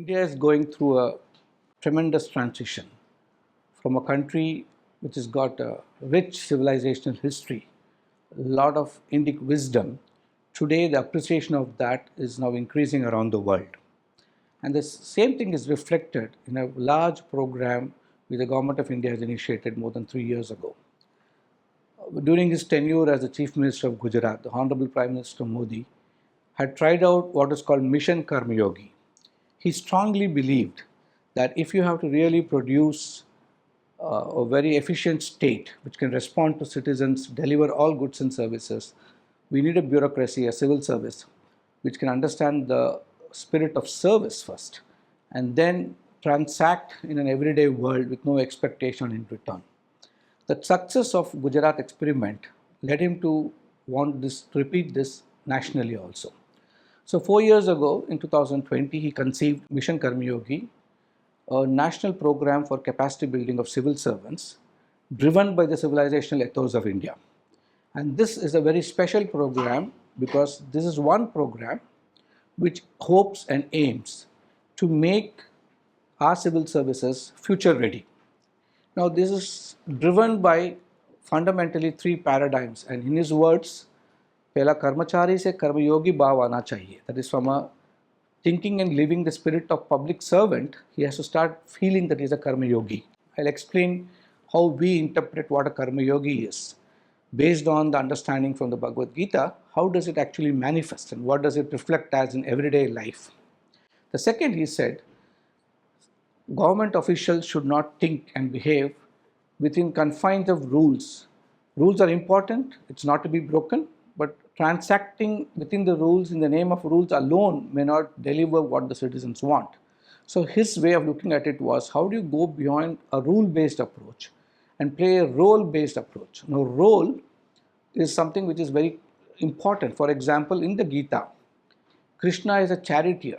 India is going through a tremendous transition from a country which has got a rich civilizational history, a lot of Indic wisdom. Today, the appreciation of that is now increasing around the world. And the same thing is reflected in a large program which the Government of India has initiated more than 3 years ago. During his tenure as the Chief Minister of Gujarat, the Honorable Prime Minister Modi had tried out what is called Mission Karmayogi. He strongly believed that if you have to really produce a very efficient state which can respond to citizens, deliver all goods and services, we need a bureaucracy, a civil service, which can understand the spirit of service first and then transact in an everyday world with no expectation in return. The success of Gujarat experiment led him to want this to repeat this nationally also. So 4 years ago, in 2020, he conceived Mission Karmayogi, a national program for capacity building of civil servants driven by the civilizational ethos of India. And this is a very special program because this is one program which hopes and aims to make our civil services future ready. Now, this is driven by fundamentally three paradigms, and in his words, पहला कर्मचारी से कर्मयोगी भाव आना चाहिए. That is, from a thinking and living the spirit of public servant, he has to start feeling that he is a karmayogi. I'll explain how we interpret what a karmayogi is. Based on the understanding from the Bhagavad Gita, how does it actually manifest and what does it reflect as in everyday life? The second, he said, government officials should not think and behave within confines of rules. Rules are important, it's not to be broken, but transacting within the rules in the name of rules alone may not deliver what the citizens want. So his way of looking at it was, how do you go beyond a rule-based approach and play a role-based approach? Now, role is something which is very important. For example, in the Gita, Krishna is a charioteer.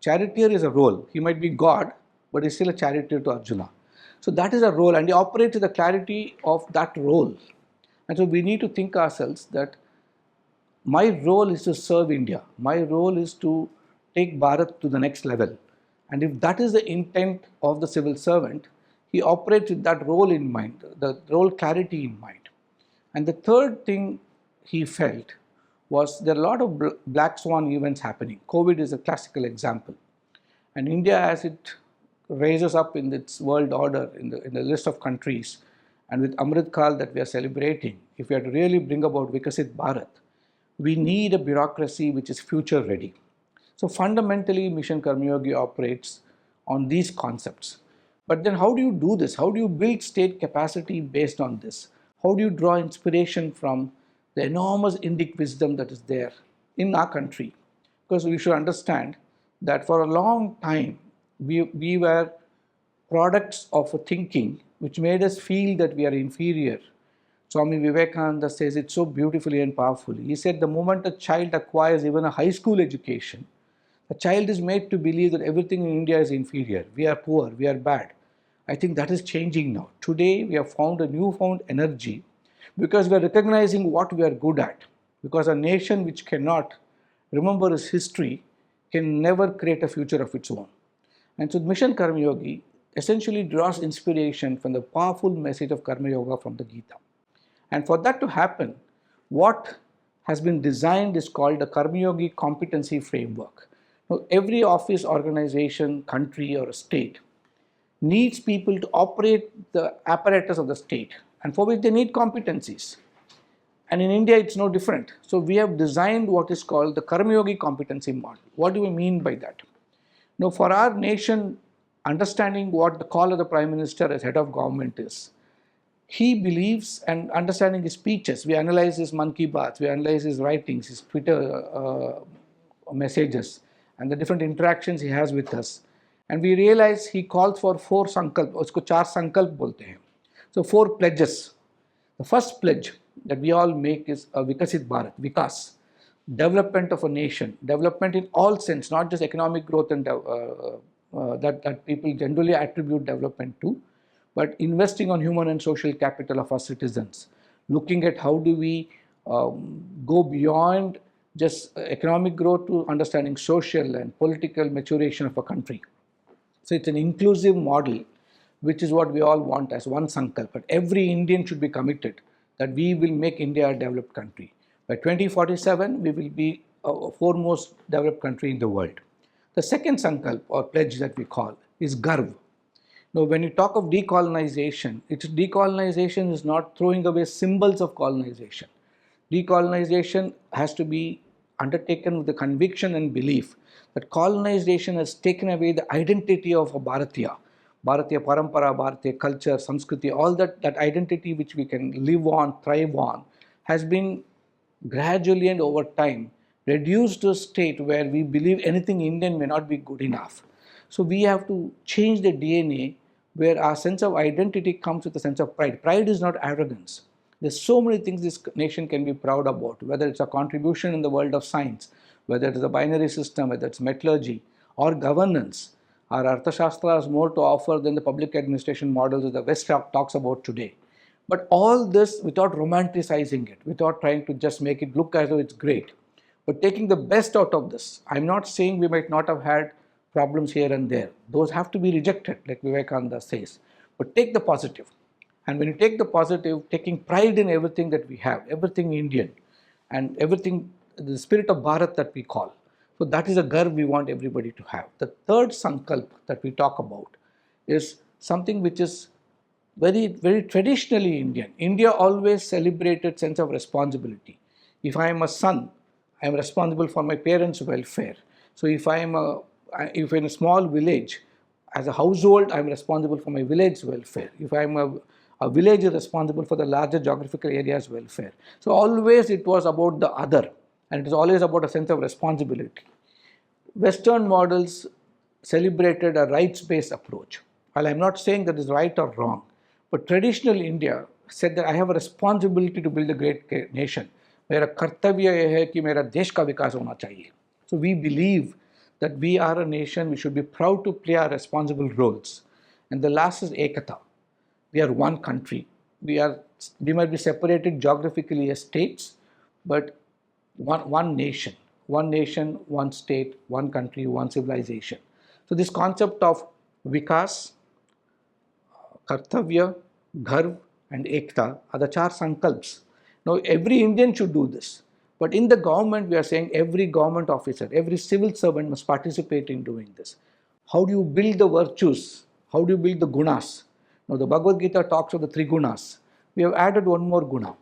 Charioteer is a role. He might be God, but he's still a charioteer to Arjuna. So that is a role, and he operates with the clarity of that role. And so we need to think ourselves that my role is to serve India. My role is to take Bharat to the next level. And if that is the intent of the civil servant, he operates with that role in mind, the role clarity in mind. And the third thing he felt was there are a lot of black swan events happening. COVID is a classical example. And India, as it raises up in its world order, in the list of countries, and with Amrit Kal that we are celebrating, if we are to really bring about Vikasit Bharat, we need a bureaucracy which is future ready. So fundamentally, Mission Karmayogi operates on these concepts. But then how do you do this? How do you build state capacity based on this? How do you draw inspiration from the enormous Indic wisdom that is there in our country? Because we should understand that for a long time, we were products of a thinking which made us feel that we are inferior. Swami Vivekananda says it so beautifully and powerfully. He said the moment a child acquires even a high school education, a child is made to believe that everything in India is inferior. We are poor, we are bad. I think that is changing now. Today we have found a newfound energy because we are recognizing what we are good at. Because a nation which cannot remember its history can never create a future of its own. And so Mission Karmayogi essentially draws inspiration from the powerful message of Karma Yoga from the Gita. And for that to happen, what has been designed is called the Karmayogi competency framework. Now, every office, organization, country or a state needs people to operate the apparatus of the state, and for which they need competencies. And in India, it's no different. So we have designed what is called the Karmayogi competency model. What do we mean by that? Now, for our nation, understanding what the call of the Prime Minister as head of government is, he believes, and understanding his speeches, we analyze his Mann Ki Baat, we analyze his writings, his Twitter messages, and the different interactions he has with us. And we realize he calls for 4 sankalp, usko 4 sankalp bolte hain. So 4 pledges. The first pledge that we all make is a Vikasit Bharat, Vikas, development of a nation, development in all sense, not just economic growth and that people generally attribute development to, but investing on human and social capital of our citizens, looking at how do we go beyond just economic growth to understanding social and political maturation of a country. So it's an inclusive model, which is what we all want as one sankalp. But every Indian should be committed that we will make India a developed country. By 2047, we will be a foremost developed country in the world. The second sankalp or pledge that we call is Garv. Now, when you talk of decolonization, decolonization is not throwing away symbols of colonization. Decolonization has to be undertaken with the conviction and belief that colonization has taken away the identity of a Bharatiya, Bharatiya Parampara, Bharatiya culture, Sanskriti, all that identity which we can live on, thrive on, has been gradually and over time reduced to a state where we believe anything Indian may not be good enough. So we have to change the DNA where our sense of identity comes with a sense of pride. Pride is not arrogance. There's so many things this nation can be proud about, whether it's a contribution in the world of science, whether it's a binary system, whether it's metallurgy or governance. Our Arthashastra has more to offer than the public administration models that the West talks about today. But all this without romanticizing it, without trying to just make it look as though it's great, but taking the best out of this. I'm not saying we might not have had problems here and there. Those have to be rejected, like Vivekananda says. But take the positive. And when you take the positive, taking pride in everything that we have, everything Indian, and everything, the spirit of Bharat that we call. So that is a garv we want everybody to have. The third sankalp that we talk about is something which is very, very traditionally Indian. India always celebrated sense of responsibility. If I am a son, I am responsible for my parents' welfare. So if in a small village, as a household, I am responsible for my village welfare. If I am a village is responsible for the larger geographical area's welfare. So always it was about the other, and it is always about a sense of responsibility. Western models celebrated a rights-based approach. While I'm not saying that is right or wrong, but traditional India said that I have a responsibility to build a great nation. मेरा कर्तव्य यह है कि मेरा देश का विकास होना चाहिए. So we believe that we are a nation, we should be proud to play our responsible roles. And the last is Ekata. We are one country. We might be separated geographically as states, but one nation, one state, one country, one civilization. So this concept of Vikas, Kartavya, Garv and Ekta are the char sankalps. Now every Indian should do this. But in the government, we are saying every government officer, every civil servant must participate in doing this. How do you build the virtues? How do you build the gunas? Now the Bhagavad Gita talks of the three gunas. We have added one more guna.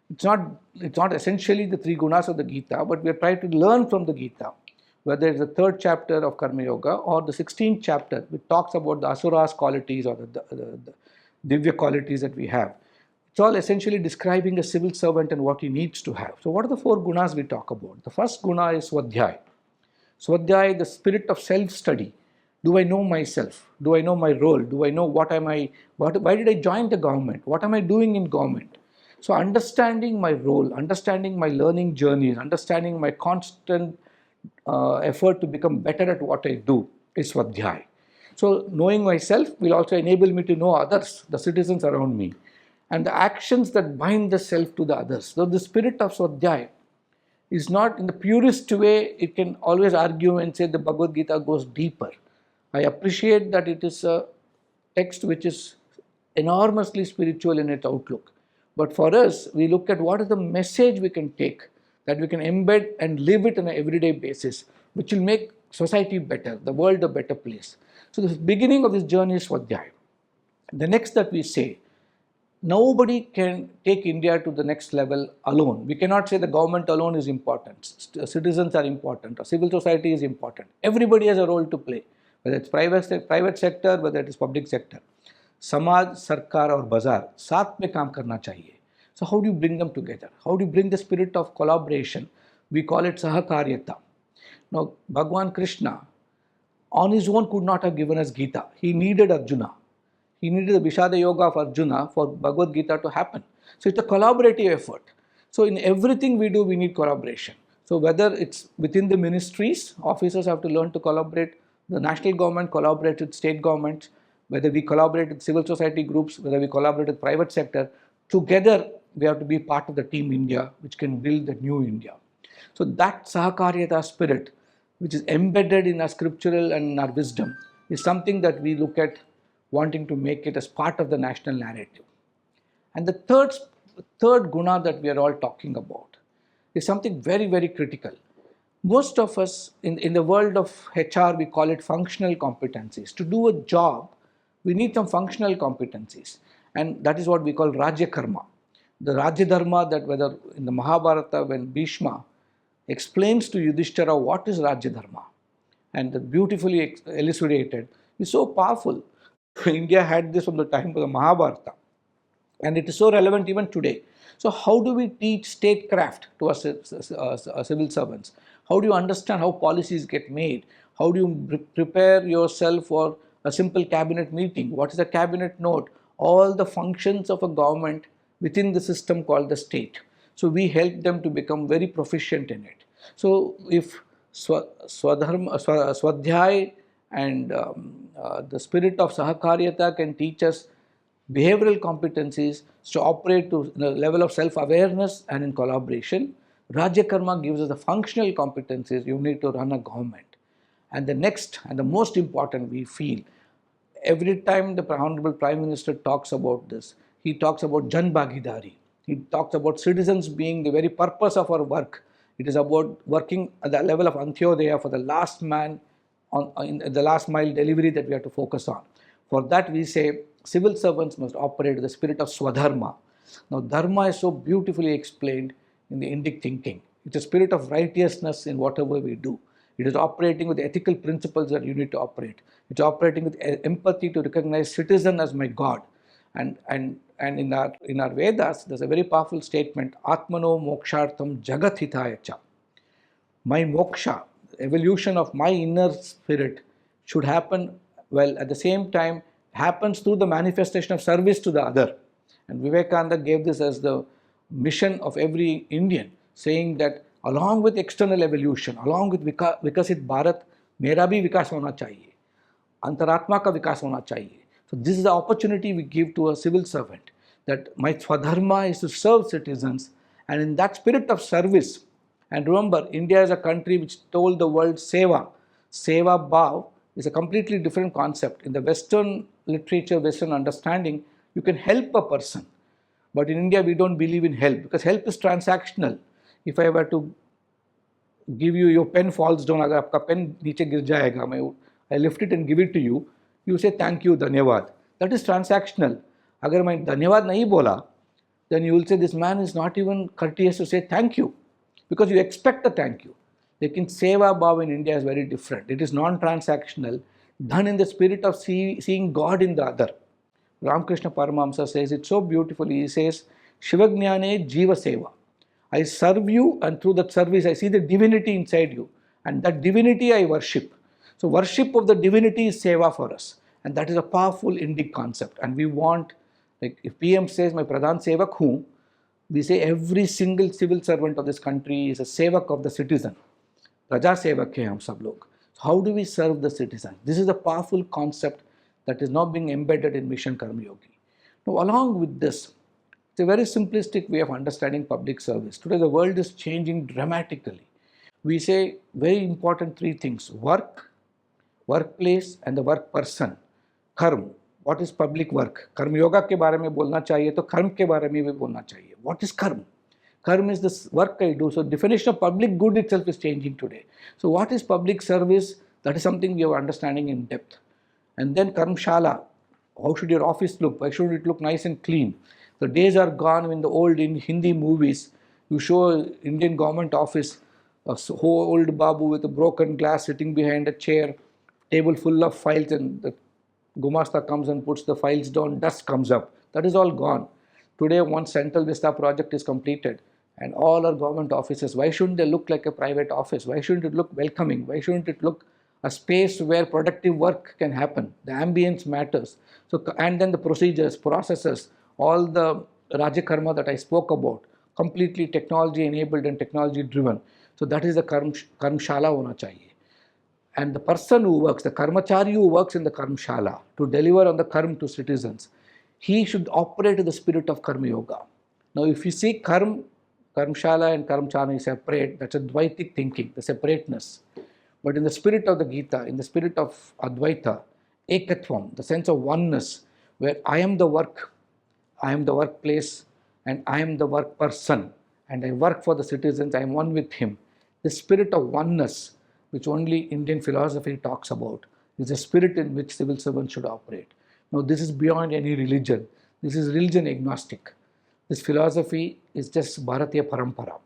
It's not essentially the three gunas of the Gita, but we are trying to learn from the Gita, whether it's the third chapter of Karma Yoga or the 16th chapter, which talks about the Asuras qualities or the Divya qualities that we have. It's all essentially describing a civil servant and what he needs to have. So what are the four gunas we talk about? The first guna is Swadhyay. Swadhyay, the spirit of self-study. Do I know myself? Do I know my role? Do I know why did I join the government? What am I doing in government? So understanding my role, understanding my learning journeys, understanding my constant effort to become better at what I do is Swadhyay. So knowing myself will also enable me to know others, the citizens around me, and the actions that bind the self to the others. So the spirit of Swadhyay is not in the purest way. It can always argue and say the Bhagavad Gita goes deeper. I appreciate that it is a text which is enormously spiritual in its outlook. But for us, we look at what is the message we can take, that we can embed and live it on an everyday basis, which will make society better, the world a better place. So the beginning of this journey is Swadhyay. The next that we say, nobody can take India to the next level alone. We cannot say the government alone is important, citizens are important, or civil society is important. Everybody has a role to play, whether it's private sector, whether it is public sector. Samaj, Sarkar और बाजार साथ में काम करना चाहिए. So how do you bring them together? How do you bring the spirit of collaboration? We call it Sahakaryata. Now Bhagwan Krishna on his own could not have given us Gita. He needed Arjuna. He needed the Vishada Yoga of Arjuna for Bhagavad Gita to happen. So it's a collaborative effort. So in everything we do, we need collaboration. So whether it's within the ministries, officers have to learn to collaborate. The national government collaborates with state governments. Whether we collaborate with civil society groups, whether we collaborate with private sector, together we have to be part of the Team India, which can build the new India. So that Sahakaryata spirit, which is embedded in our scriptural and in our wisdom, is something that we look at wanting to make it as part of the national narrative. And the third guna that we are all talking about is something very, very critical. Most of us in the world of HR, we call it functional competencies. To do a job, we need some functional competencies. And that is what we call Rajya Karma. The Rajya Dharma, that whether in the Mahabharata, when Bhishma explains to Yudhishthira what is Rajya Dharma, and that beautifully elucidated, is so powerful. India had this from the time of the Mahabharata, and it is so relevant even today. So how do we teach statecraft to our civil servants? How do you understand how policies get made? How do you prepare yourself for a simple cabinet meeting? What is a cabinet note? All the functions of a government within the system called the state. So we help them to become very proficient in it. So if Swadhyay and the spirit of Sahakaryata can teach us behavioral competencies to operate to the level of self-awareness and in collaboration, Rajya Karma gives us the functional competencies you need to run a government. And the next and the most important, we feel, every time the Honorable Prime Minister talks about this, he talks about Jan Bhagidari. He talks about citizens being the very purpose of our work. It is about working at the level of Antyodaya for the last man in the last mile delivery that we have to focus on. For that, we say civil servants must operate with the spirit of Swadharma. Now, Dharma is so beautifully explained in the Indic thinking. It's a spirit of righteousness in whatever we do. It is operating with the ethical principles that you need to operate. It's operating with empathy to recognize citizen as my God. And in our Vedas, there's a very powerful statement, Atmano mokshartham jagat hitaya cha. My moksha, evolution of my inner spirit should happen, well, at the same time, happens through the manifestation of service to the other. And Vivekananda gave this as the mission of every Indian, saying that along with external evolution, along with Vikasit Bharat, mera bhi vikas hona chahiye. Antaratma ka vikas hona chahiye. So this is the opportunity we give to a civil servant, that my Swadharma is to serve citizens, and in that spirit of service. And remember, India is a country which told the world Seva. Seva Bhav is a completely different concept. In the Western literature, Western understanding, you can help a person. But in India, we don't believe in help, because help is transactional. If I were to give you, your pen falls down, agar aapka pen niche gir jayega, I lift it and give it to you, you say thank you, dhanyavad. That is transactional. Agar main dhanyavad nahi bola, then you will say this man is not even courteous to say thank you, because you expect a thank you. Lekin Seva Bhav in India is very different. It is non-transactional, done in the spirit of seeing God in the other. Ramakrishna Paramahamsa says it so beautifully. He says, Shivagnane Jiva Seva. I serve you, and through that service I see the divinity inside you, and that divinity I worship. So worship of the divinity is Seva for us, and that is a powerful Indic concept. And we want, like if PM says, my Pradhan Sevak hoon, we say every single civil servant of this country is a Sevak of the citizen. Praja Sevak hai hum sab log. So how do we serve the citizen? This is a powerful concept that is now being embedded in Mission Karma Yogi. Now, along with this, it's a very simplistic way of understanding public service. Today, the world is changing dramatically. We say very important three things: work, workplace, and the work person. Karma. What is public work? Karma Yoga के बारे में बोलना चाहिए तो कर्म के बारे में भी बोलना चाहिए. What is karma? Karma is the work I do. So definition of public good itself is changing today. So what is public service? That is something we are understanding in depth. And then Karmshala. How should your office look? Why should it look nice and clean? The days are gone when the old in Hindi movies, you show Indian government office, a whole old Babu with a broken glass sitting behind a chair, table full of files, and the Gumasta comes and puts the files down, dust comes up. That is all gone. Today, once Central Vista project is completed, and all our government offices, why shouldn't they look like a private office? Why shouldn't it look welcoming? Why shouldn't it look a space where productive work can happen? The ambience matters. So, and then the procedures, processes, all the Rajya Karma that I spoke about, completely technology enabled and technology driven. So that is the Karmshala hona chahiye. And the person who works, the Karmachari who works in the Karmshala to deliver on the Karma to citizens, he should operate in the spirit of Karma Yoga. Now, if you see Karmshala and Karmachari separate, that's a Dvaitic thinking, the separateness. But in the spirit of the Gita, in the spirit of Advaita, ekatvam, the sense of oneness, where I am the work, I am the workplace, and I am the work person, and I work for the citizens, I am one with him. The spirit of oneness, which only Indian philosophy talks about, is the spirit in which civil servants should operate. Now, this is beyond any religion. This is religion agnostic. This philosophy is just Bharatiya Parampara.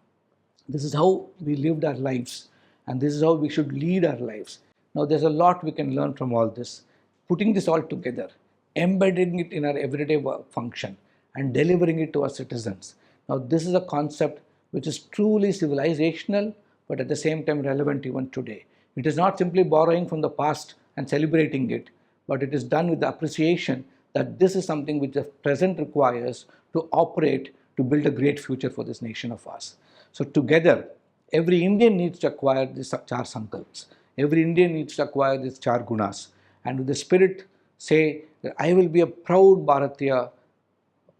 This is how we lived our lives, and this is how we should lead our lives. Now, there's a lot we can learn from all this. Putting this all together, embedding it in our everyday work function, and delivering it to our citizens. Now, this is a concept which is truly civilizational, but at the same time relevant even today. It is not simply borrowing from the past and celebrating it, but it is done with the appreciation that this is something which the present requires to operate to build a great future for this nation of ours. So together, every Indian needs to acquire these char sankalps. Every Indian needs to acquire these char gunas. And with the spirit, say that I will be a proud Bharatiya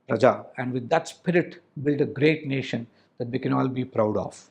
Praja. And with that spirit, build a great nation that we can all be proud of.